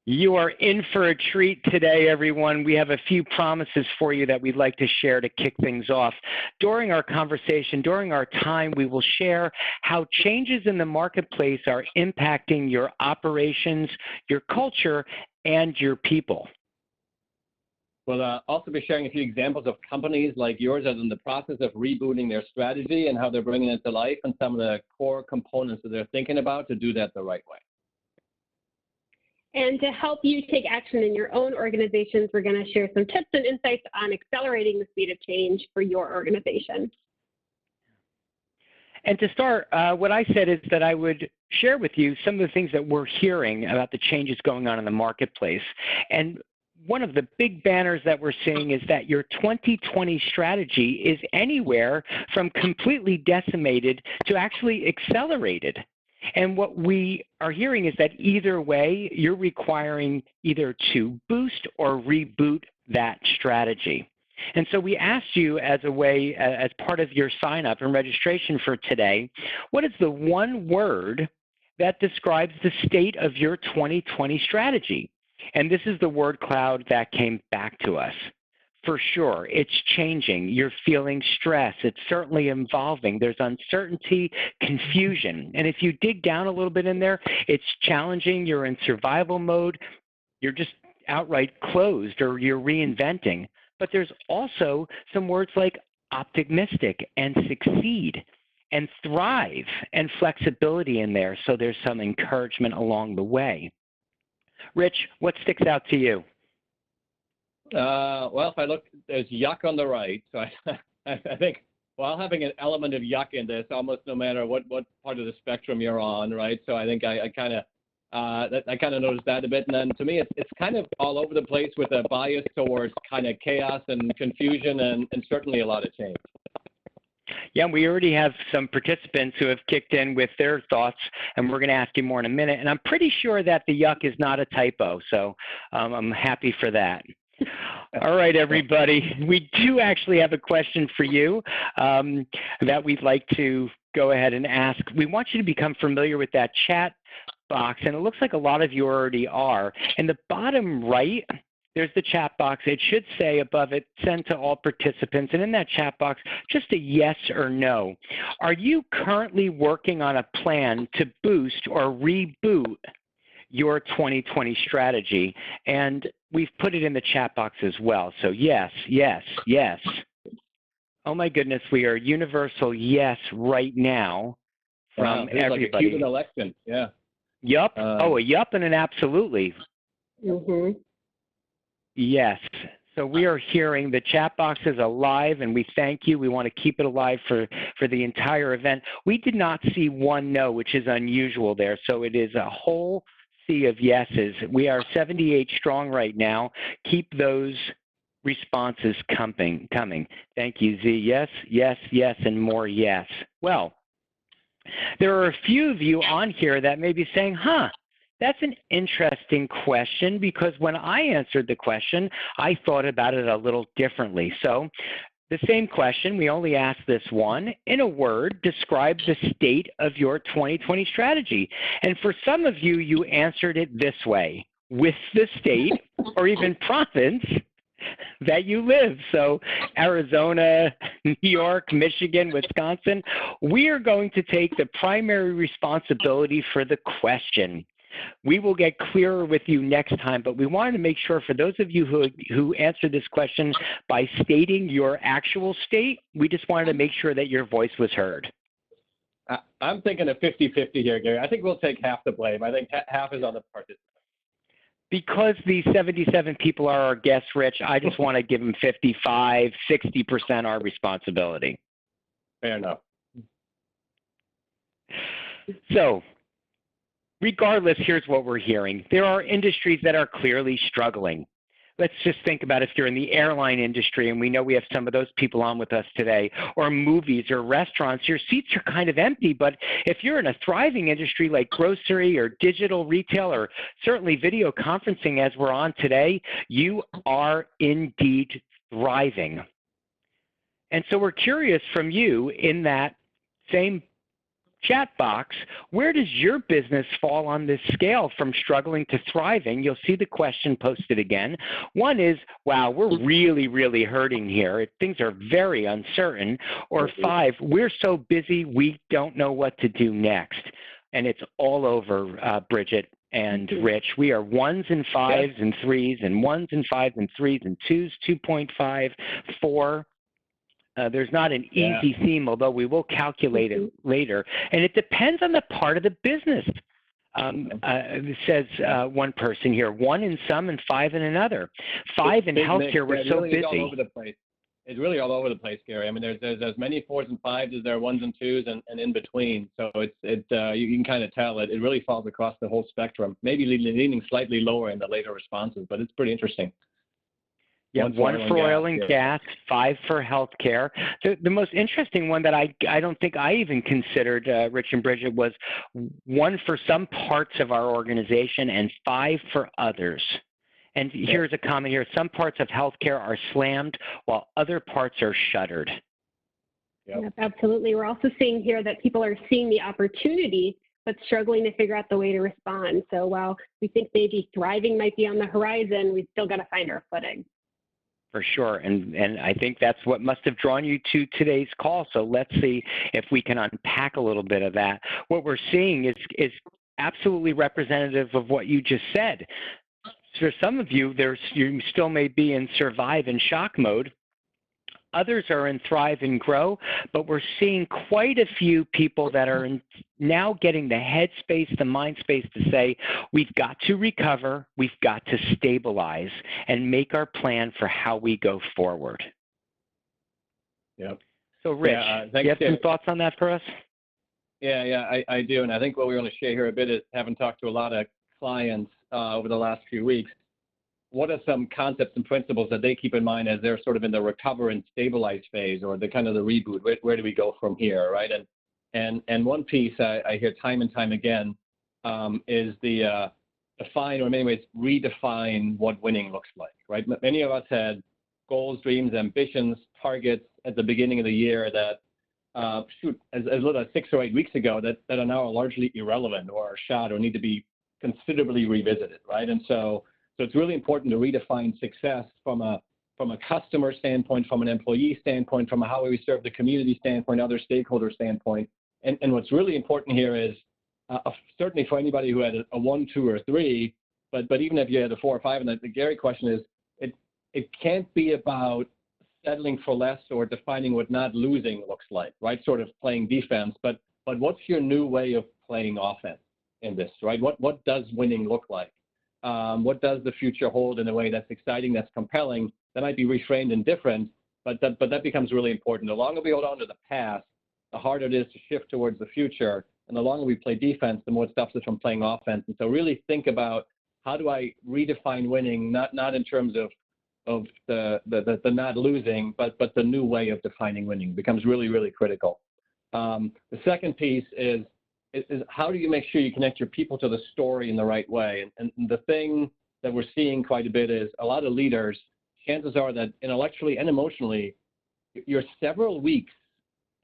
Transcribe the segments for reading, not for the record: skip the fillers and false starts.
You are in for a treat today, everyone. We have a few promises for you that we'd like to share to kick things off. During our conversation, during our time, we will share how changes in the marketplace are impacting your operations, your culture, and your people. We'll also be sharing a few examples of companies like yours that are in the process of rebooting their strategy and how they're bringing it to life and some of the core components that they're thinking about to do that the right way. And to help you take action in your own organizations, we're going to share some tips and insights on accelerating the speed of change for your organization. And to start, what I said is that I would share with you some of the things that we're hearing about the changes going on in the marketplace. And one of the big banners that we're seeing is that your 2020 strategy is anywhere from completely decimated to actually accelerated. And what we are hearing is that either way, you're requiring either to boost or reboot that strategy. And so we asked you as a way, as part of your sign up and registration for today, what is the one word that describes the state of your 2020 strategy? And this is the word cloud that came back to us. For sure, it's changing. You're feeling stress. It's certainly evolving. There's uncertainty, confusion. And if you dig down a little bit in there, it's challenging. You're in survival mode. You're just outright closed or you're reinventing. But there's also some words like optimistic and succeed and thrive and flexibility in there. So there's some encouragement along the way. Rich, what sticks out to you? Well, if I look, there's yuck on the right. So I think while having an element of yuck in this, almost no matter what part of the spectrum you're on, right? So I think I kind of noticed that a bit. And then to me, it's kind of all over the place with a bias towards kind of chaos and confusion and certainly a lot of change. Yeah, we already have some participants who have kicked in with their thoughts, and we're going to ask you more in a minute. And I'm pretty sure that the yuck is not a typo, so I'm happy for that. All right, everybody. We do actually have a question for you that we'd like to go ahead and ask. We want you to become familiar with that chat box, and it looks like a lot of you already are. In the bottom right, there's the chat box. It should say above it, send to all participants. And in that chat box, just a yes or no. Are you currently working on a plan to boost or reboot your 2020 strategy? And we've put it in the chat box as well. So yes, yes, yes. Oh my goodness, we are universal yes right now from everybody. Like a Cuban election, yeah. Yup. A yup and an absolutely. Mm-hmm. Yes. So we are hearing the chat box is alive, and we thank you. We want to keep it alive for the entire event. We did not see one no, which is unusual there. So it is a whole sea of yeses. We are 78 strong right now. Keep those responses coming. Thank you, Z. Yes, yes, yes, and more yes. Well, there are a few of you on here that may be saying, that's an interesting question, because when I answered the question, I thought about it a little differently. So the same question, we only asked this one. In a word, describe the state of your 2020 strategy. And for some of you, you answered it this way: with the state or even province that you live. So Arizona, New York, Michigan, Wisconsin, we are going to take the primary responsibility for the question. We will get clearer with you next time, but we wanted to make sure for those of you who answered this question by stating your actual state, we just wanted to make sure that your voice was heard. I'm thinking of 50-50 here, Gary. I think we'll take half the blame. I think half is on the participant. Because these 77 people are our guests, Rich, I just want to give them 55, 60% our responsibility. Fair enough. So, regardless, here's what we're hearing. There are industries that are clearly struggling. Let's just think about if you're in the airline industry, and we know we have some of those people on with us today, or movies or restaurants, your seats are kind of empty. But if you're in a thriving industry like grocery or digital retail or certainly video conferencing as we're on today, you are indeed thriving. And so we're curious from you in that same chat box, where does your business fall on this scale from struggling to thriving? You'll see the question posted again. One is, wow, we're really, really hurting here. Things are very uncertain. Or 5, we're so busy we don't know what to do next. And it's all over, Bridget and Rich. We are 1s and 5s and 3s and 1s and 5s and 3s and 2s, 2.5, 4. There's not an easy theme, although we will calculate it later. And it depends on the part of the business. Says one person here, 1 in some and 5 in another. 5 in healthcare, we're so busy. It's all over the place. It's really all over the place, Gary. I mean, there's as many 4s and 5s as there are 1s and 2s and in between. So you can kind of tell it really falls across the whole spectrum, maybe leaning slightly lower in the later responses, but it's pretty interesting. Yeah, 1 for oil and gas, 5 for healthcare. The most interesting one that I don't think I even considered, Rich and Bridget, was 1 for some parts of our organization and 5 for others. And here's a comment here. Some parts of healthcare are slammed while other parts are shuttered. Yep, absolutely. We're also seeing here that people are seeing the opportunity but struggling to figure out the way to respond. So while we think maybe thriving might be on the horizon, we've still got to find our footing. For sure, and I think that's what must have drawn you to today's call. So let's see if we can unpack a little bit of that. What we're seeing is absolutely representative of what you just said. For some of you, you still may be in survive and shock mode. Others are in thrive and grow, but we're seeing quite a few people that are now getting the headspace, the mind space to say, we've got to recover, we've got to stabilize, and make our plan for how we go forward. Yep. So, Rich, do you have some thoughts on that for us? Yeah, I do. And I think what we want to share here a bit is, having talked to a lot of clients over the last few weeks, what are some concepts and principles that they keep in mind as they're sort of in the recover and stabilize phase, or the kind of the reboot? Where do we go from here, right? And one piece I hear time and time again is the define, or in many ways redefine what winning looks like, right? Many of us had goals, dreams, ambitions, targets at the beginning of the year that as little as 6 or 8 weeks ago that are now largely irrelevant or shot or need to be considerably revisited, right? And so it's really important to redefine success from a customer standpoint, from an employee standpoint, from a how we serve the community standpoint, other stakeholder standpoint. And what's really important here is certainly for anybody who had a 1, 2, or 3, but even if you had a 4 or 5, and the Gary question is, it can't be about settling for less or defining what not losing looks like, right? Sort of playing defense, but what's your new way of playing offense in this, right? What does winning look like? What does the future hold in a way that's exciting, that's compelling, that might be reframed and different, but that becomes really important. The longer we hold on to the past, the harder it is to shift towards the future. And the longer we play defense, the more it stops us from playing offense. And so really think about, how do I redefine winning, not in terms of the not losing, but the new way of defining winning becomes really, really critical. The second piece is how do you make sure you connect your people to the story in the right way? And the thing that we're seeing quite a bit is a lot of leaders, chances are that intellectually and emotionally, you're several weeks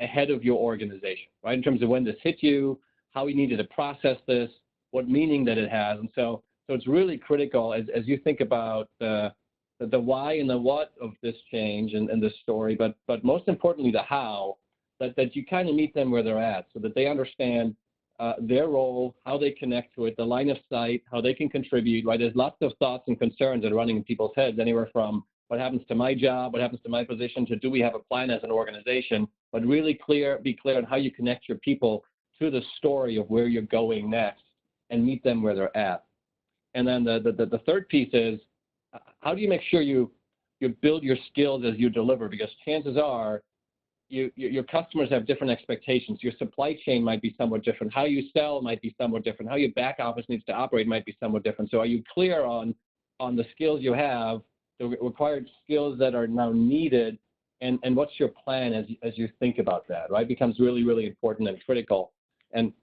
ahead of your organization, right? In terms of when this hit you, how you needed to process this, what meaning that it has. And so it's really critical as you think about the why and the what of this change and this story, but most importantly, the how, that you kind of meet them where they're at so that they understand their role, how they connect to it, the line of sight, how they can contribute, right? There's lots of thoughts and concerns that are running in people's heads, anywhere from what happens to my job, what happens to my position, to do we have a plan as an organization, but really be clear on how you connect your people to the story of where you're going next and meet them where they're at. And then the third piece is, how do you make sure you build your skills as you deliver? Because chances are your customers have different expectations. Your supply chain might be somewhat different. How you sell might be somewhat different. How your back office needs to operate might be somewhat different. So are you clear on the skills you have, the required skills that are now needed, and what's your plan as you think about that, right? It becomes really, really important and critical. And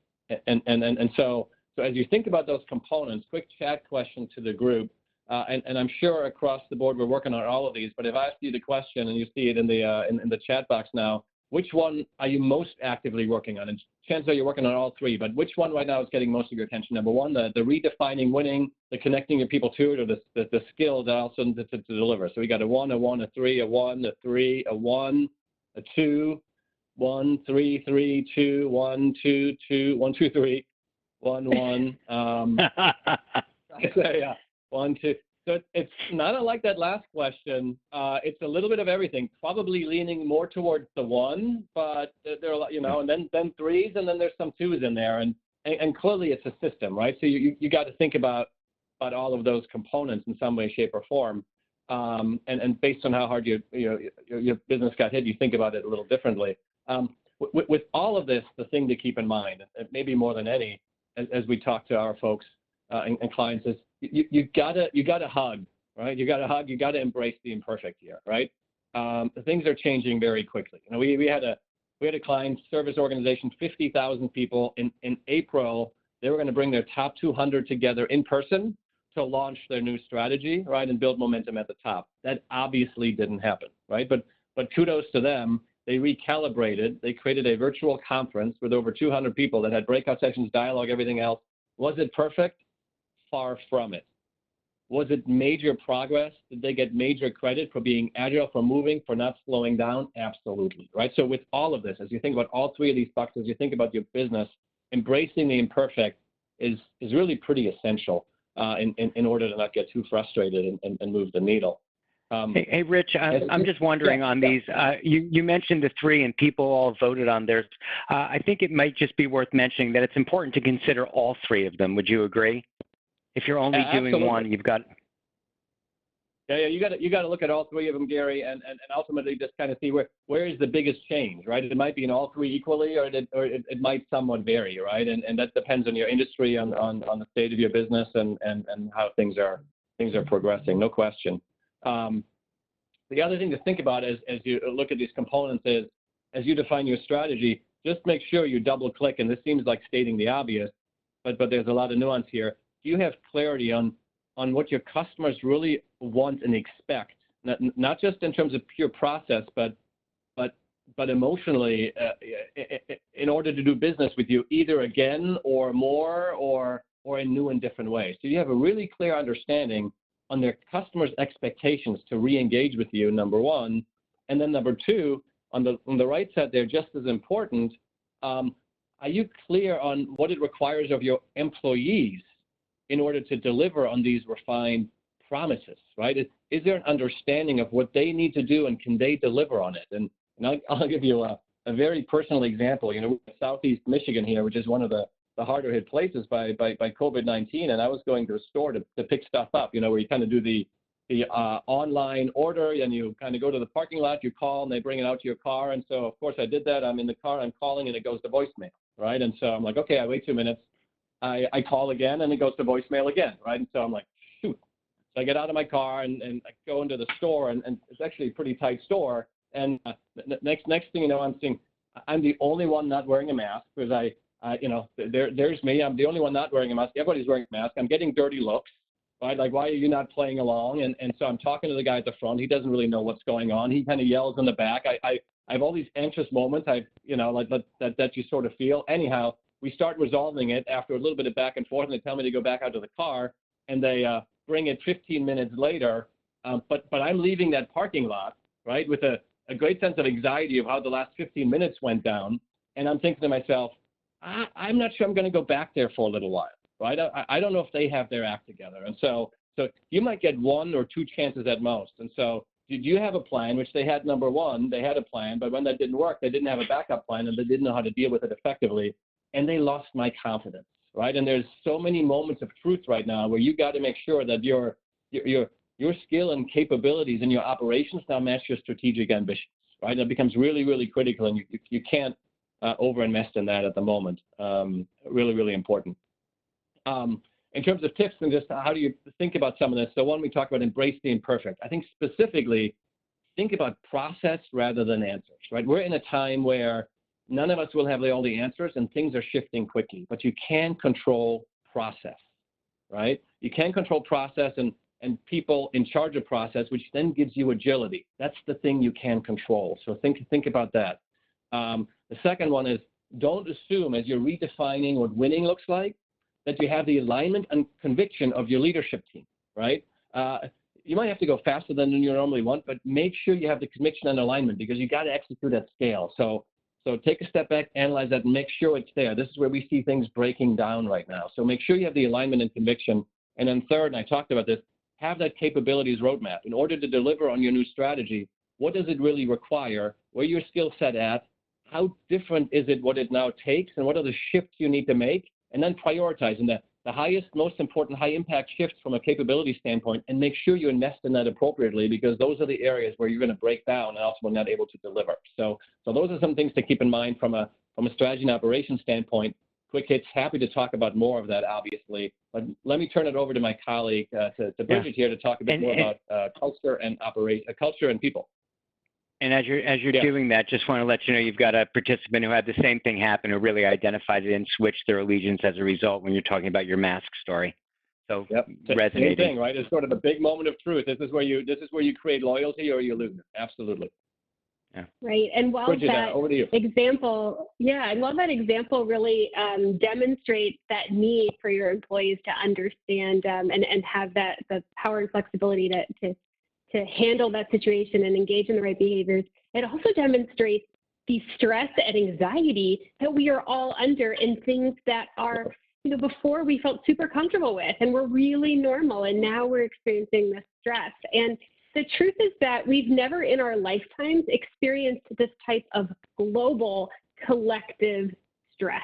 so as you think about those components, quick chat question to the group, and I'm sure across the board we're working on all of these, but if I ask you the question and you see it in the chat box now, which one are you most actively working on? And chances are you're working on all three, but which one right now is getting most of your attention? Number one, the redefining winning, the connecting your people to it, or the skill that also to deliver. So we got a 1, a 1, a 3, a 1, a 3, a 1, a 2, 1, 3, 3, 2, 1, 2, 2, 1, 2, 3, 1, 1. I say 1, 2. So it's not unlike that last question. It's a little bit of everything, probably leaning more towards the 1, but there are, and then 3s, and then there's some 2s in there, and clearly it's a system, right? So you got to think about all of those components in some way, shape, or form, and based on how hard your business got hit, you think about it a little differently. With all of this, the thing to keep in mind, maybe more than any, as we talk to our folks and clients, is you gotta hug, right? You gotta embrace the imperfect here, right? Things are changing very quickly. We had a client service organization, 50,000 people. In April, they were going to bring their top 200 together in person to launch their new strategy, right, and build momentum at the top. That obviously didn't happen, right? But kudos to them. They recalibrated. They created a virtual conference with over 200 people that had breakout sessions, dialogue, everything else. Was it perfect? Far from it. Was it major progress? Did they get major credit for being agile, for moving, for not slowing down? Absolutely, right? So with all of this, as you think about all three of these boxes, you think about your business, embracing the imperfect is really pretty essential in order to not get too frustrated and move the needle. Hey, Rich, I'm just wondering on these. You mentioned the 3 and people all voted on theirs. I think it might just be worth mentioning that it's important to consider all 3 of them. Would you agree? If you're only doing Absolutely. one, you've got. Yeah, you got to look at all 3 of them, Gary, and ultimately just kind of see where is the biggest change, right? It might be in all 3 equally, or it might somewhat vary, right? And that depends on your industry, on the state of your business, and how things are progressing, no question. The other thing to think about as you look at these components is, as you define your strategy, just make sure you double click, and this seems like stating the obvious, but there's a lot of nuance here. Do you have clarity on what your customers really want and expect, not just in terms of pure process, but emotionally, in order to do business with you, either again or more or in new and different ways? So you have a really clear understanding on their customers' expectations to re-engage with you, number one, and then number two, on the right side there, just as important, are you clear on what it requires of your employees in order to deliver on these refined promises, right? Is there an understanding of what they need to do, and can they deliver on it? And I'll give you a very personal example. We're in Southeast Michigan here, which is one of the harder hit places by COVID-19, and I was going to a store to pick stuff up, where you kind of do the online order, and you kind of go to the parking lot, you call, and they bring it out to your car. And so, of course, I did that. I'm in the car, I'm calling, and it goes to voicemail, right? And so I'm like, okay, I wait 2 minutes. I call again, and it goes to voicemail again, right? And so I'm like, shoot. So I get out of my car and I go into the store, and it's actually a pretty tight store. And next thing you know, I'm seeing I'm the only one not wearing a mask, because there's me. I'm the only one not wearing a mask. Everybody's wearing a mask. I'm getting dirty looks, right? Like, why are you not playing along? And so I'm talking to the guy at the front. He doesn't really know what's going on. He kind of yells in the back. I have all these anxious moments. Like that you sort of feel. Anyhow, we start resolving it after a little bit of back and forth, and they tell me to go back out to the car, and they bring it 15 minutes later. But I'm leaving that parking lot, right, with a great sense of anxiety of how the last 15 minutes went down. And I'm thinking to myself, I'm not sure I'm going to go back there for a little while, right? I don't know if they have their act together. And so you might get 1 or 2 chances at most. And so did you have a plan, which they had? Number one, they had a plan, but when that didn't work, they didn't have a backup plan, and they didn't know how to deal with it effectively. And they lost my confidence, right? And there's so many moments of truth right now where you got to make sure that your skill and capabilities in your operations now match your strategic ambitions, right? That becomes really, really critical, and you can't over-invest in that at the moment. Really, really important. In terms of tips and just how do you think about some of this? So one, we talk about embrace the imperfect. I think specifically, think about process rather than answers, right? We're in a time where none of us will have all the answers, and things are shifting quickly, but you can control process, right? You can control process and people in charge of process, which then gives you agility. That's the thing you can control. So think about that. The second one is don't assume as you're redefining what winning looks like that you have the alignment and conviction of your leadership team, right? You might have to go faster than you normally want, but make sure you have the conviction and alignment because you got to execute at scale. So take a step back, analyze that, and make sure it's there. This is where we see things breaking down right now. So make sure you have the alignment and conviction. And then third, and I talked about this, have that capabilities roadmap. In order to deliver on your new strategy, what does it really require? Where your skill set at? How different is it what it now takes? And what are the shifts you need to make? And then prioritize in the highest, most important, high-impact shifts from a capability standpoint, and make sure you invest in that appropriately because those are the areas where you're going to break down and also not able to deliver. So those are some things to keep in mind from a strategy and operations standpoint. Quick hits, happy to talk about more of that, obviously. But let me turn it over to my colleague, to Bridget here, to talk a bit more about culture and people. And as you're doing that, just want to let you know you've got a participant who had the same thing happen, who really identified it and switched their allegiance as a result when you're talking about your mask story. So resonating. Same thing, right? It's sort of a big moment of truth. This is where you create loyalty or you lose it. Absolutely. Yeah. Right. And while Bridget, that example, really demonstrates that need for your employees to understand and have the power and flexibility to handle that situation and engage in the right behaviors, it also demonstrates the stress and anxiety that we are all under in things that are, before we felt super comfortable with and were really normal, and now we're experiencing this stress. And the truth is that we've never in our lifetimes experienced this type of global collective stress.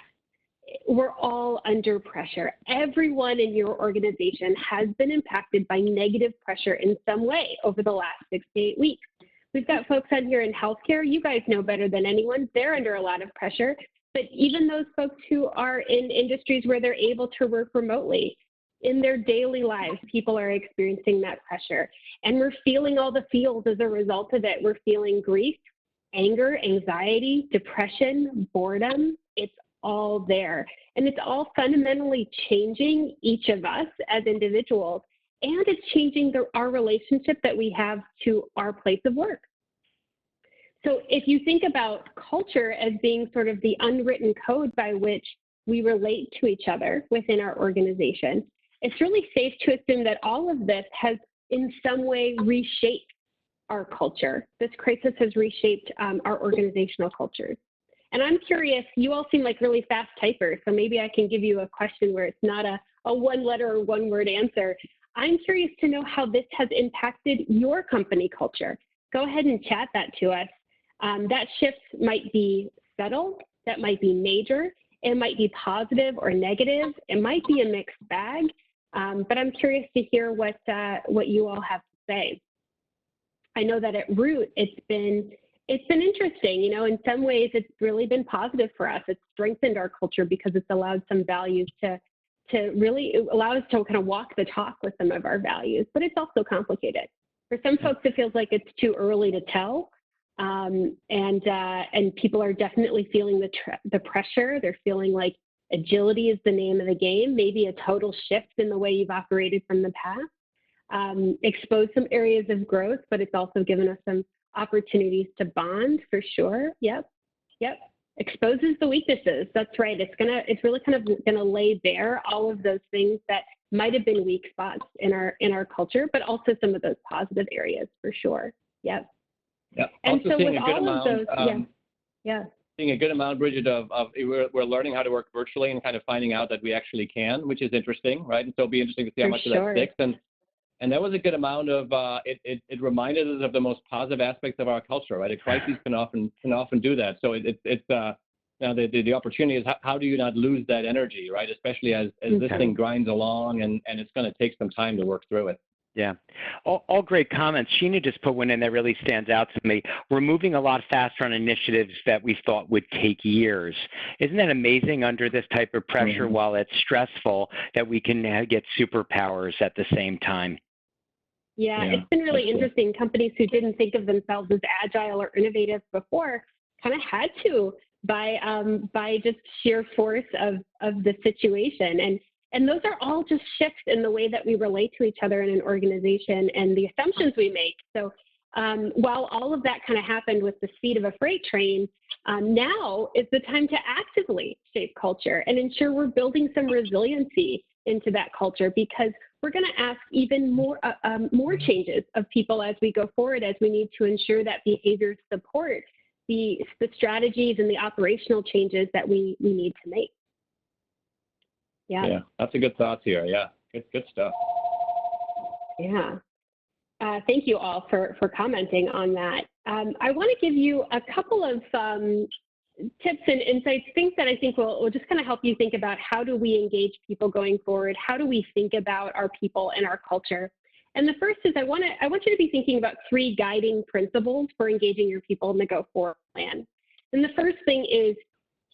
We're all under pressure. Everyone in your organization has been impacted by negative pressure in some way over the last 6 to 8 weeks. We've got folks on here in healthcare. You guys know better than anyone. They're under a lot of pressure. But even those folks who are in industries where they're able to work remotely, in their daily lives, people are experiencing that pressure. And we're feeling all the feels as a result of it. We're feeling grief, anger, anxiety, depression, boredom. It's all there. And it's all fundamentally changing each of us as individuals, and it's changing our relationship that we have to our place of work. So if you think about culture as being sort of the unwritten code by which we relate to each other within our organization, it's really safe to assume that all of this has in some way reshaped our culture. This crisis has reshaped our organizational cultures. And I'm curious, you all seem like really fast typers, so maybe I can give you a question where it's not a one-letter or one-word answer. I'm curious to know how this has impacted your company culture. Go ahead and chat that to us. That shift might be subtle, that might be major, it might be positive or negative, it might be a mixed bag, but I'm curious to hear what you all have to say. I know that at Root, it's been interesting. In some ways, it's really been positive for us. It's strengthened our culture because it's allowed some values to really allow us to kind of walk the talk with some of our values, but it's also complicated. For some folks, it feels like it's too early to tell, and people are definitely feeling the pressure. They're feeling like agility is the name of the game, maybe a total shift in the way you've operated from the past. Expose some areas of growth, but it's also given us some opportunities to bond for sure. Yep. Exposes the weaknesses. That's right. It's really kind of gonna lay bare all of those things that might have been weak spots in our culture, but also some of those positive areas for sure. Yep. And also so seeing with a good all amount, of those, seeing a good amount, Bridget, of we're learning how to work virtually and kind of finding out that we actually can, which is interesting, right? And so it'll be interesting to see how much of that sticks. And that was a good amount of it reminded us of the most positive aspects of our culture, right? A crisis can often do that. So it's now the opportunity is how do you not lose that energy, right? Especially as this thing grinds along and it's going to take some time to work through it. Yeah, all great comments. Sheena just put one in that really stands out to me. We're moving a lot faster on initiatives that we thought would take years. Isn't that amazing under this type of pressure, while it's stressful, that we can get superpowers at the same time? Yeah, it's been really interesting. Companies who didn't think of themselves as agile or innovative before kind of had to by just sheer force of the situation. And those are all just shifts in the way that we relate to each other in an organization and the assumptions we make. So while all of that kind of happened with the speed of a freight train, now is the time to actively shape culture and ensure we're building some resiliency into that culture, because we're going to ask even more changes of people as we go forward, as we need to ensure that behaviors support the strategies and the operational changes that we need to make. Yeah, that's a good thought here. Yeah, good stuff. Yeah. Thank you all for commenting on that. I want to give you a couple of tips and insights, things that I think will just kind of help you think about how do we engage people going forward? How do we think about our people and our culture? And the first is I want you to be thinking about 3 guiding principles for engaging your people in the go forward plan. And the first thing is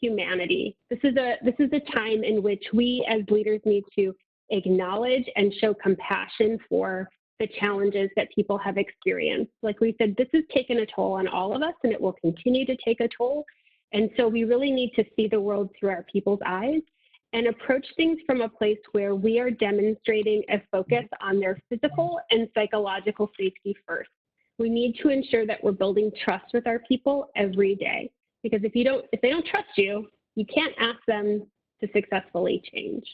humanity. This is a time in which we as leaders need to acknowledge and show compassion for the challenges that people have experienced. Like we said, this has taken a toll on all of us, and it will continue to take a toll. And so we really need to see the world through our people's eyes and approach things from a place where we are demonstrating a focus on their physical and psychological safety first. We need to ensure that we're building trust with our people every day, because if they don't trust you, you can't ask them to successfully change.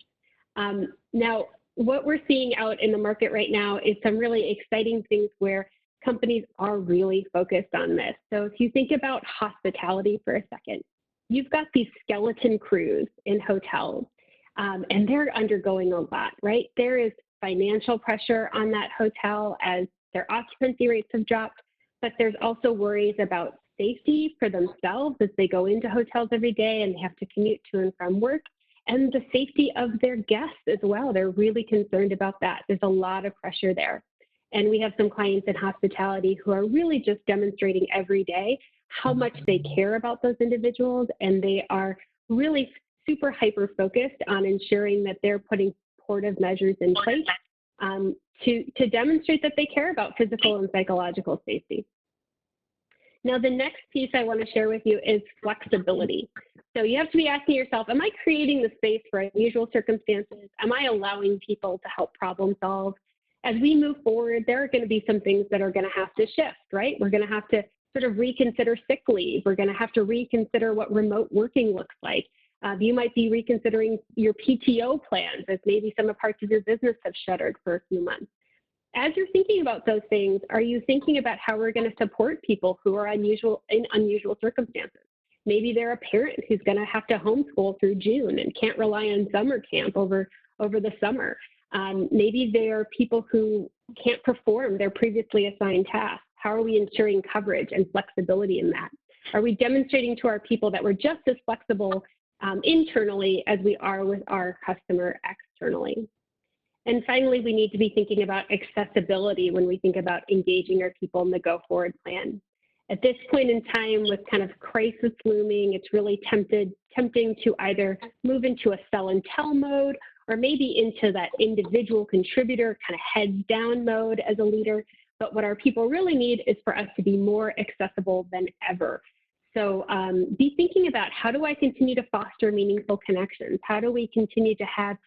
Now, what we're seeing out in the market right now is some really exciting things where companies are really focused on this. So if you think about hospitality for a second, you've got these skeleton crews in hotels, and they're undergoing a lot, right? There is financial pressure on that hotel as their occupancy rates have dropped, but there's also worries about safety for themselves as they go into hotels every day and they have to commute to and from work, and the safety of their guests as well. They're really concerned about that. There's a lot of pressure there. And we have some clients in hospitality who are really just demonstrating every day how much they care about those individuals, and they are really super hyper-focused on ensuring that they're putting supportive measures in place to demonstrate that they care about physical and psychological safety. Now, the next piece I want to share with you is flexibility. So you have to be asking yourself, am I creating the space for unusual circumstances? Am I allowing people to help problem solve? As we move forward, there are going to be some things that are going to have to shift, right? We're going to have to sort of reconsider sick leave. We're going to have to reconsider what remote working looks like. You might be reconsidering your PTO plans, as maybe some parts of your business have shuttered for a few months. As you're thinking about those things, are you thinking about how we're going to support people who are in unusual circumstances? Maybe they're a parent who's going to have to homeschool through June and can't rely on summer camp over the summer. Maybe there are people who can't perform their previously assigned tasks. How are we ensuring coverage and flexibility in that? Are we demonstrating to our people that we're just as flexible internally as we are with our customer externally? And finally, we need to be thinking about accessibility when we think about engaging our people in the go forward plan. At this point in time, with kind of crisis looming, it's really tempting to either move into a sell and tell mode, or maybe into that individual contributor kind of heads down mode as a leader. But what our people really need is for us to be more accessible than ever. So be thinking about, how do I continue to foster meaningful connections? How do we continue to have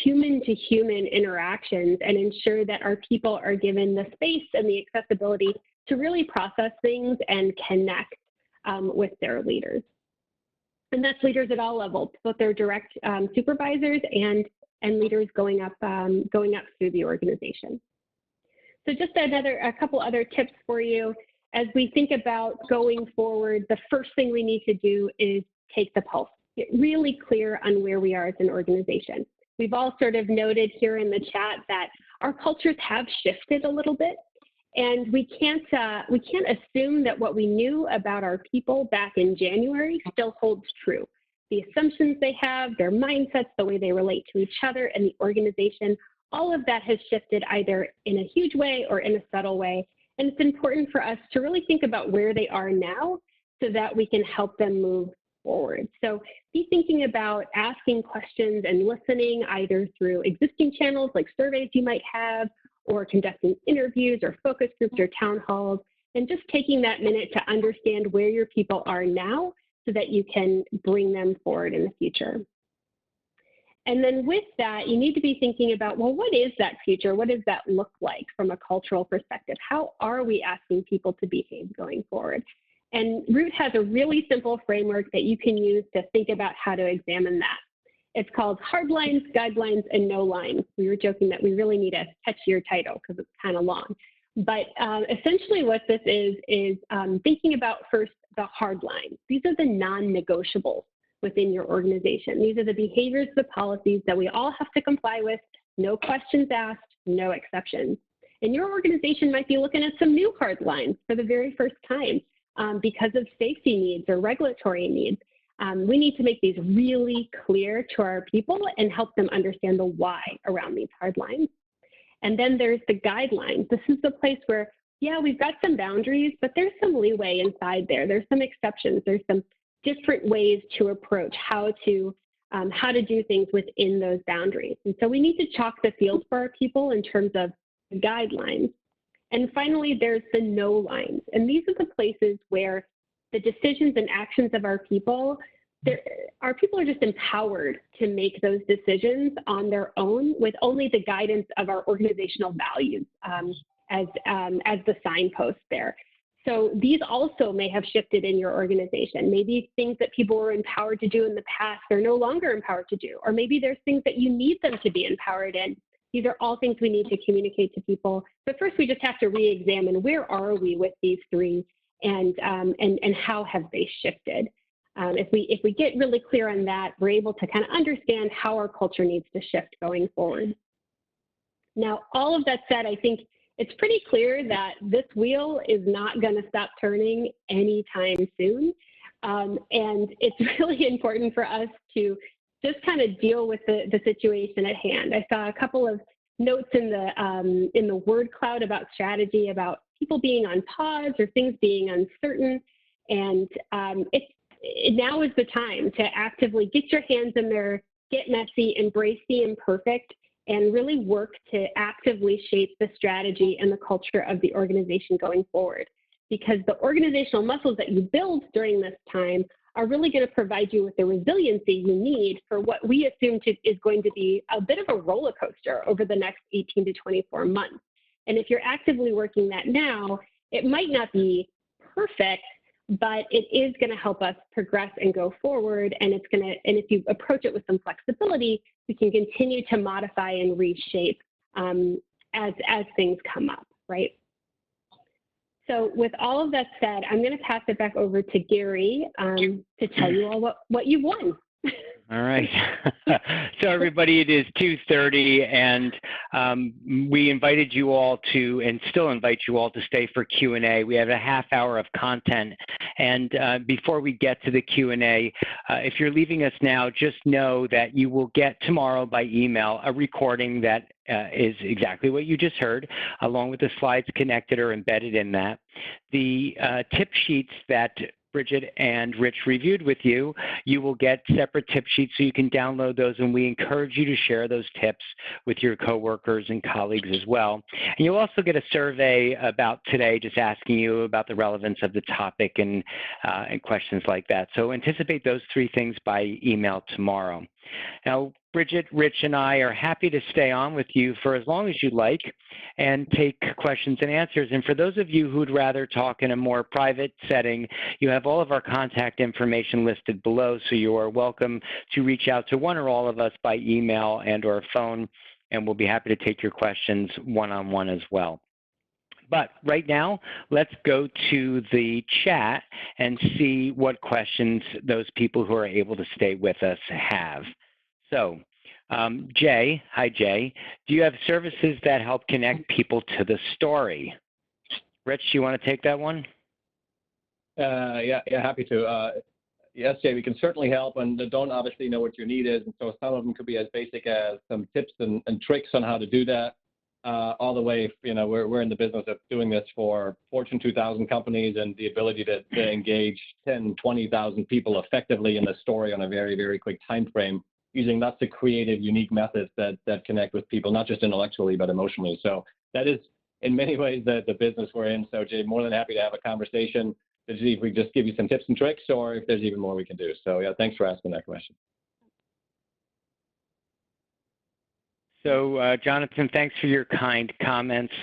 human-to-human interactions and ensure that our people are given the space and the accessibility to really process things and connect with their leaders? And that's leaders at all levels, both their direct supervisors and leaders going up through the organization. So just a couple other tips for you. As we think about going forward, the first thing we need to do is take the pulse, get really clear on where we are as an organization. We've all sort of noted here in the chat that our cultures have shifted a little bit, and we can't assume that what we knew about our people back in January still holds true. The assumptions they have, their mindsets, the way they relate to each other and the organization, all of that has shifted either in a huge way or in a subtle way. And it's important for us to really think about where they are now so that we can help them move forward. So be thinking about asking questions and listening either through existing channels like surveys you might have, or conducting interviews or focus groups or town halls, and just taking that minute to understand where your people are now so that you can bring them forward in the future. And then with that, you need to be thinking about, well, what is that future? What does that look like from a cultural perspective? How are we asking people to behave going forward? And Root has a really simple framework that you can use to think about how to examine that. It's called Hard Lines, Guidelines, and No Lines. We were joking that we really need a catchier title because it's kind of long. But essentially what this is thinking about first the hard lines. These are the non-negotiables within your organization. These are the behaviors, the policies that we all have to comply with, no questions asked, no exceptions. And your organization might be looking at some new hard lines for the very first time because of safety needs or regulatory needs. We need to make these really clear to our people and help them understand the why around these hard lines. And then there's the guidelines. This is the place where, yeah, we've got some boundaries, but there's some leeway inside there. There's some exceptions. There's some different ways to approach how to do things within those boundaries. And so we need to chalk the field for our people in terms of guidelines. And finally, there's the no lines. And these are the places where the decisions and actions of our people are just empowered to make those decisions on their own with only the guidance of our organizational values as the signpost there. So these also may have shifted in your organization. Maybe things that people were empowered to do in the past, they're no longer empowered to do. Or maybe there's things that you need them to be empowered in. These are all things we need to communicate to people. But first, we just have to re-examine where are we with these three and how have they shifted. If we get really clear on that, we're able to kind of understand how our culture needs to shift going forward. Now, all of that said, I think it's pretty clear that this wheel is not going to stop turning anytime soon. And it's really important for us to just kind of deal with the situation at hand. I saw a couple of notes in the word cloud about strategy, about people being on pause or things being uncertain. And now is the time to actively get your hands in there, get messy, embrace the imperfect, and really work to actively shape the strategy and the culture of the organization going forward. Because the organizational muscles that you build during this time are really going to provide you with the resiliency you need for what we assume is going to be a bit of a roller coaster over the next 18 to 24 months. And if you're actively working that now, it might not be perfect, but it is going to help us progress and go forward. And if you approach it with some flexibility, we can continue to modify and reshape as things come up, right? So with all of that said, I'm going to pass it back over to Gary to tell you all what you've won. All right. So everybody, it is 2:30, and we invited you all to, and still invite you all to stay for Q&A. We have a half hour of content. And before we get to the Q&A, if you're leaving us now, just know that you will get tomorrow by email a recording that is exactly what you just heard, along with the slides connected or embedded in that. The tip sheets that Bridget and Rich reviewed with you, you will get separate tip sheets so you can download those, and we encourage you to share those tips with your coworkers and colleagues as well. And you'll also get a survey about today, just asking you about the relevance of the topic and questions like that. So anticipate those three things by email tomorrow. Now, Bridget, Rich, and I are happy to stay on with you for as long as you'd like and take questions and answers. And for those of you who'd rather talk in a more private setting, you have all of our contact information listed below, so you are welcome to reach out to one or all of us by email and or phone, and we'll be happy to take your questions one-on-one as well. But right now, let's go to the chat and see what questions those people who are able to stay with us have. So, Jay, hi Jay, do you have services that help connect people to the story? Rich, you want to take that one? Yeah, happy to. Yes, Jay, we can certainly help, and don't obviously know what your need is, and so some of them could be as basic as some tips and tricks on how to do that, all the way, we're in the business of doing this for Fortune 2000 companies, and the ability to engage 10, 20,000 people effectively in the story on a very, very quick time frame, using lots of creative, unique methods that connect with people, not just intellectually, but emotionally. So that is, in many ways, the business we're in. So, Jay, more than happy to have a conversation to see if we just give you some tips and tricks, or if there's even more we can do. So, yeah, thanks for asking that question. So, Jonathan, thanks for your kind comments.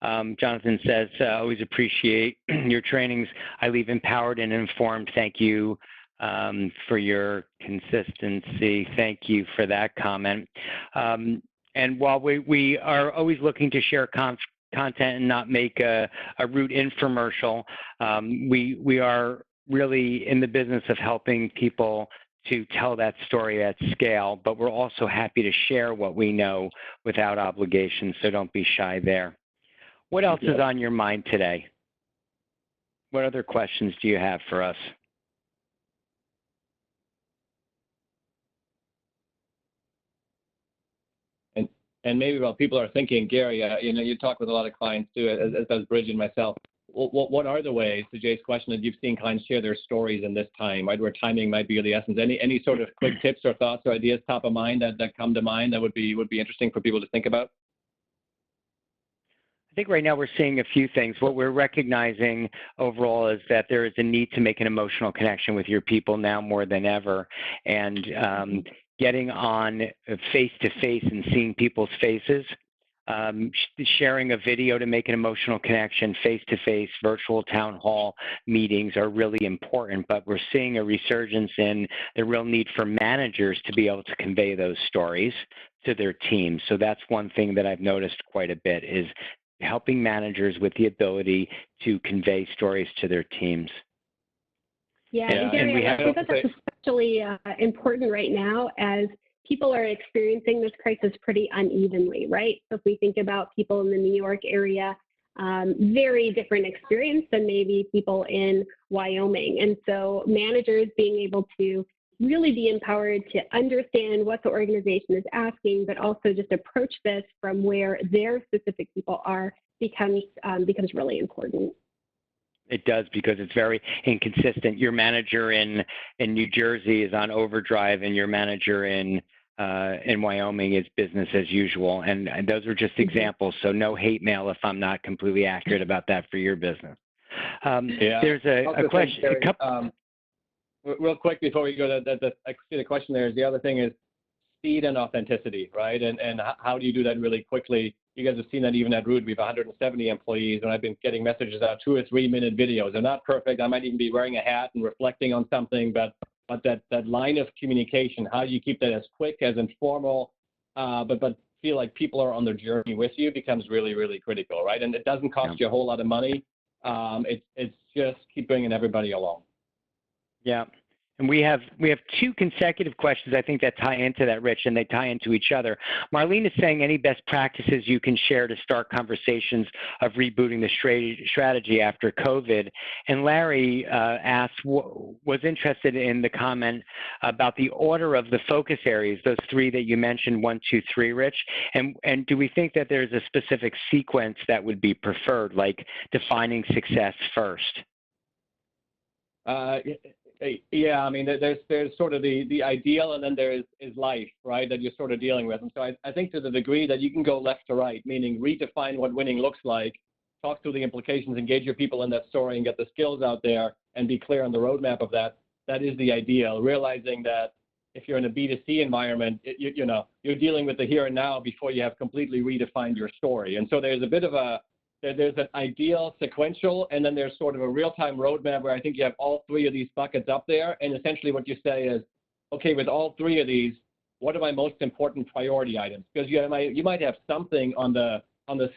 Jonathan says, always appreciate your trainings. I leave empowered and informed. Thank you for your consistency. Thank you for that comment. And while we are always looking to share content and not make a root infomercial, we are really in the business of helping people to tell that story at scale, but we're also happy to share what we know without obligation, so don't be shy there. What else is on your mind today? What other questions do you have for us? And maybe while people are thinking, Gary, you talk with a lot of clients too, as does Bridget and myself. What are the ways, to Jay's question, that you've seen clients share their stories in this time, right, where timing might be of the essence? Any sort of quick tips or thoughts or ideas top of mind that come to mind that would be interesting for people to think about? I think right now we're seeing a few things. What we're recognizing overall is that there is a need to make an emotional connection with your people now more than ever. And getting on face-to-face and seeing people's faces, sharing a video to make an emotional connection, face-to-face, virtual town hall meetings are really important, but we're seeing a resurgence in the real need for managers to be able to convey those stories to their teams. So that's one thing that I've noticed quite a bit, is helping managers with the ability to convey stories to their teams. Yeah, and Gary, I think that's especially important right now as people are experiencing this crisis pretty unevenly, right? So if we think about people in the New York area, very different experience than maybe people in Wyoming. And so managers being able to really be empowered to understand what the organization is asking, but also just approach this from where their specific people are becomes really important. It does, because it's very inconsistent. Your manager in New Jersey is on overdrive, and your manager in Wyoming is business as usual. And those are just examples. So no hate mail if I'm not completely accurate about that for your business. There's a question. Real quick before we go to the question there is the other thing is speed and authenticity, right? And how do you do that really quickly? You guys have seen that even at Root. We have 170 employees, and I've been getting messages out, 2 or 3 minute videos. They're not perfect. I might even be wearing a hat and reflecting on something, but that line of communication, how do you keep that as quick, as informal, but feel like people are on their journey with you, becomes really, really critical, right? And it doesn't cost you a whole lot of money. It's just keep bringing everybody along. Yeah. And we have 2 consecutive questions, I think, that tie into that, Rich, and they tie into each other. Marlene is saying, any best practices you can share to start conversations of rebooting the strategy after COVID? And Larry asked, was interested in the comment about the order of the focus areas, those 3 that you mentioned, 1, 2, 3, Rich. And do we think that there's a specific sequence that would be preferred, like defining success first? Yeah, I mean, there's sort of the ideal, and then there is life, right, that you're sort of dealing with. And so I think to the degree that you can go left to right, meaning redefine what winning looks like, talk through the implications, engage your people in that story, and get the skills out there, and be clear on the roadmap of that, that is the ideal. Realizing that if you're in a B2C environment, you're dealing with the here and now before you have completely redefined your story. And so there's a bit of there's an ideal sequential, and then there's sort of a real-time roadmap where I think you have all 3 of these buckets up there. And essentially what you say is, okay, with all 3 of these, what are my most important priority items? Because you might have something on the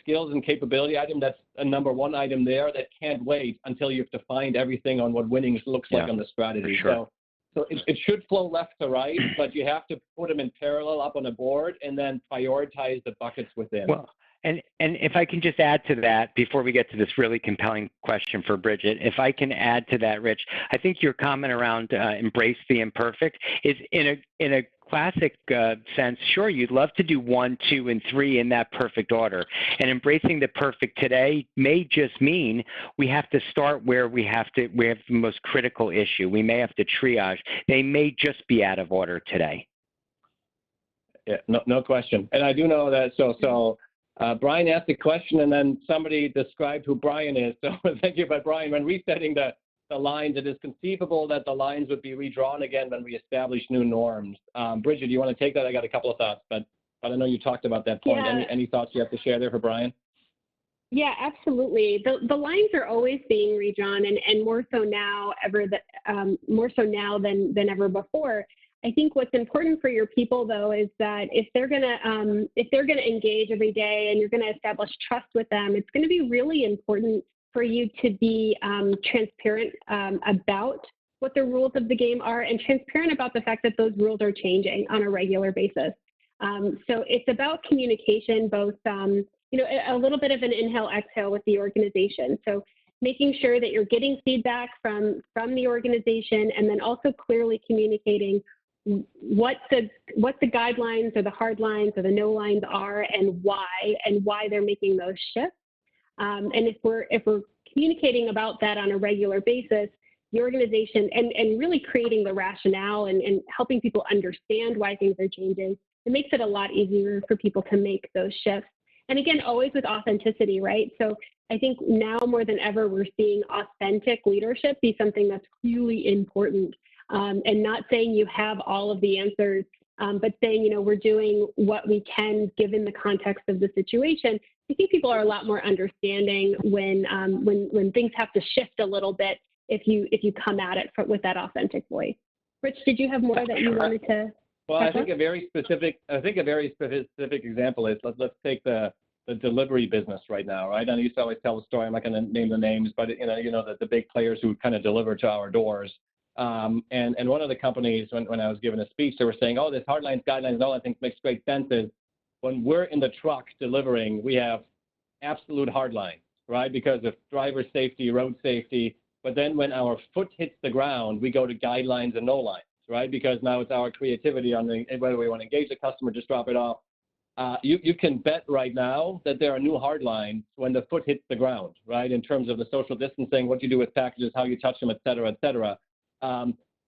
skills and capability item that's a number 1 item there that can't wait until you've defined everything on what winning looks like on the strategy. Sure. So it should flow left to right, but you have to put them in parallel up on a board and then prioritize the buckets within. Well, and if I can just add to that before we get to this really compelling question for Bridget, if I can add to that, Rich, I think your comment around embrace the imperfect is in a classic sense. Sure, you'd love to do 1, 2, and 3 in that perfect order, and embracing the perfect today may just mean we have to start where we have the most critical issue. We may have to triage. They may just be out of order today. Yeah, no question. And I do know that. So Brian asked a question, and then somebody described who Brian is. So thank you. But Brian, when resetting the lines, it is conceivable that the lines would be redrawn again when we establish new norms. Bridget, do you want to take that? I got a couple of thoughts, but but I know you talked about that point. Yeah. Any thoughts you have to share there for Brian? Yeah, absolutely. The lines are always being redrawn, and more so now more so now than ever before. I think what's important for your people, though, is that if they're gonna engage every day and you're gonna establish trust with them, it's going to be really important for you to be transparent about what the rules of the game are, and transparent about the fact that those rules are changing on a regular basis. So it's about communication, both a little bit of an inhale, exhale with the organization. So making sure that you're getting feedback from the organization, and then also clearly communicating what the guidelines or the hard lines or the no lines are, and why they're making those shifts. And if we're communicating about that on a regular basis, the organization and really creating the rationale and helping people understand why things are changing, it makes it a lot easier for people to make those shifts. And again, always with authenticity, right? So I think now more than ever, we're seeing authentic leadership be something that's really important. And not saying you have all of the answers, but saying, we're doing what we can given the context of the situation. I think people are a lot more understanding when things have to shift a little bit if you come at it with that authentic voice. Rich, did you have more that you wanted to? Well, I think a very specific example is let's take the delivery business right now, right? And I used to always tell the story. I'm not going to name the names, but the big players who kind of deliver to our doors. And one of the companies, when I was giving a speech, they were saying, "Oh, this hard lines, guidelines, and all I think makes great sense." Is when we're in the truck delivering, we have absolute hard lines, right? Because of driver safety, road safety. But then when our foot hits the ground, we go to guidelines and no lines, right? Because now it's our creativity on whether we want to engage the customer, just drop it off. You can bet right now that there are new hard lines when the foot hits the ground, right? In terms of the social distancing, what you do with packages, how you touch them, et cetera, et cetera.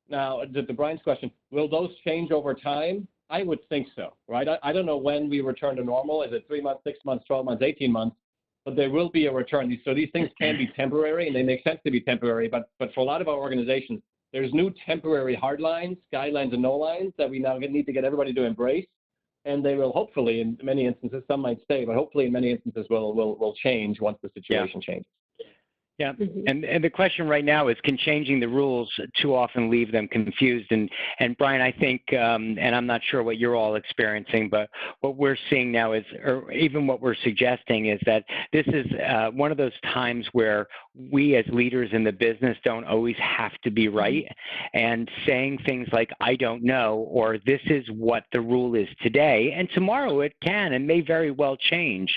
Now, to Brian's question, will those change over time? I would think so, right? I don't know when we return to normal. Is it 3 months, 6 months, 12 months, 18 months? But there will be a return. So these things can be temporary, and they make sense to be temporary. But for a lot of our organizations, there's new temporary hard lines, guidelines, and no lines that we now need to get everybody to embrace. And they will hopefully, in many instances, some might stay, but hopefully in many instances will change once the situation changes. Yeah, and the question right now is, can changing the rules too often leave them confused? And Brian, I think, and I'm not sure what you're all experiencing, but what we're seeing now is, or even what we're suggesting is that this is one of those times where we as leaders in the business don't always have to be right. And saying things like, "I don't know," or "this is what the rule is today," and tomorrow it can and may very well change,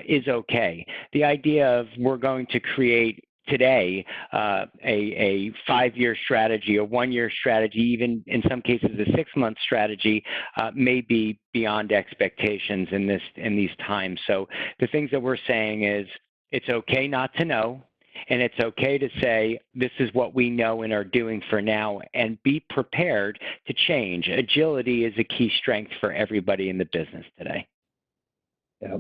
is okay. The idea of we're going to create today a 5-year strategy, a 1-year strategy, even in some cases a 6-month strategy, may be beyond expectations in these times. So the things that we're saying is, it's okay not to know, and it's okay to say, this is what we know and are doing for now, and be prepared to change. Agility is a key strength for everybody in the business today. Yeah.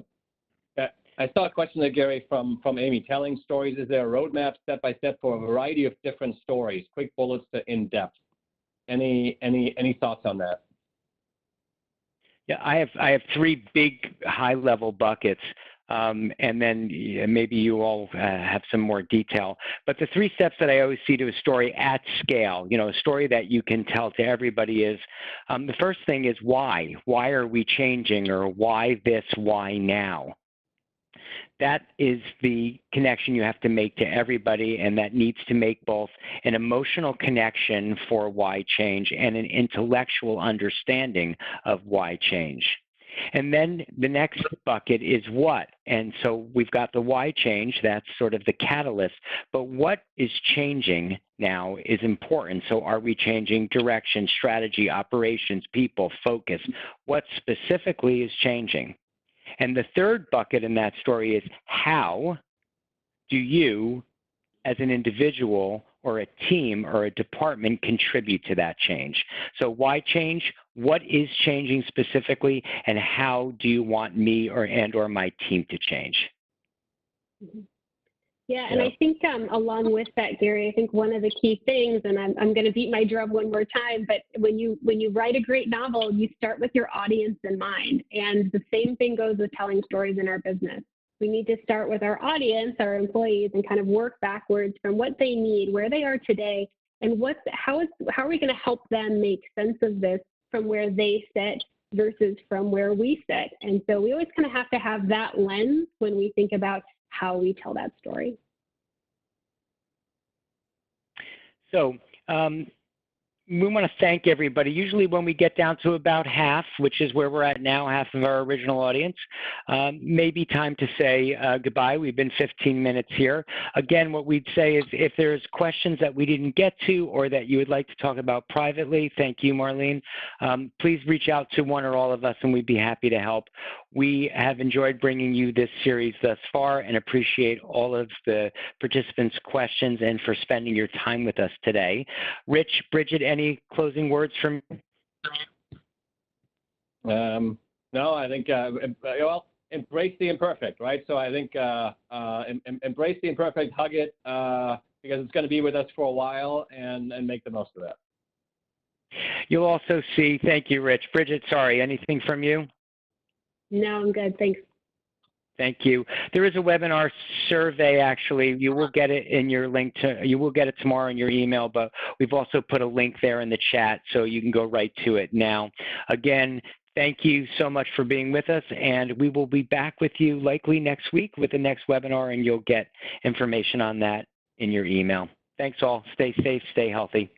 I saw a question there, Gary, from Amy. Telling stories, is there a roadmap step-by-step for a variety of different stories, quick bullets to in-depth? Any thoughts on that? Yeah, I have 3 big high-level buckets, and then maybe you all have some more detail. But the 3 steps that I always see to a story at scale, a story that you can tell to everybody is, the first thing is why. Why are we changing, or why this, why now? That is the connection you have to make to everybody, and that needs to make both an emotional connection for why change and an intellectual understanding of why change. And then the next bucket is what. And so we've got the why change, that's sort of the catalyst, but what is changing now is important. So are we changing direction, strategy, operations, people, focus? What specifically is changing? And the third bucket in that story is, how do you, as an individual or a team or a department, contribute to that change? So why change? What is changing specifically? And how do you want me or my team to change? Yeah, and I think along with that, Gary, I think one of the key things, and I'm going to beat my drum one more time, but when you write a great novel, you start with your audience in mind. And the same thing goes with telling stories in our business. We need to start with our audience, our employees, and kind of work backwards from what they need, where they are today, and how are we going to help them make sense of this from where they sit versus from where we sit. And so we always kind of have to have that lens when we think about how we tell that story. So we want to thank everybody. Usually when we get down to about half, which is where we're at now, half of our original audience, maybe time to say goodbye. We've been 15 minutes here. Again, what we'd say is if there's questions that we didn't get to or that you would like to talk about privately, thank you, Marlene, please reach out to one or all of us and we'd be happy to help. We have enjoyed bringing you this series thus far and appreciate all of the participants' questions and for spending your time with us today. Rich, Bridget, any closing words from you? No, I think, well, embrace the imperfect, right? So I think embrace the imperfect, hug it, because it's going to be with us for a while, and make the most of that. You'll also see, thank you, Rich. Bridget, sorry, anything from you? No, I'm good. Thanks. Thank you. There is a webinar survey, actually. You will get it in your link you will get it tomorrow in your email, but we've also put a link there in the chat so you can go right to it now. Again, thank you so much for being with us, and we will be back with you likely next week with the next webinar, and you'll get information on that in your email. Thanks all. Stay safe, stay healthy.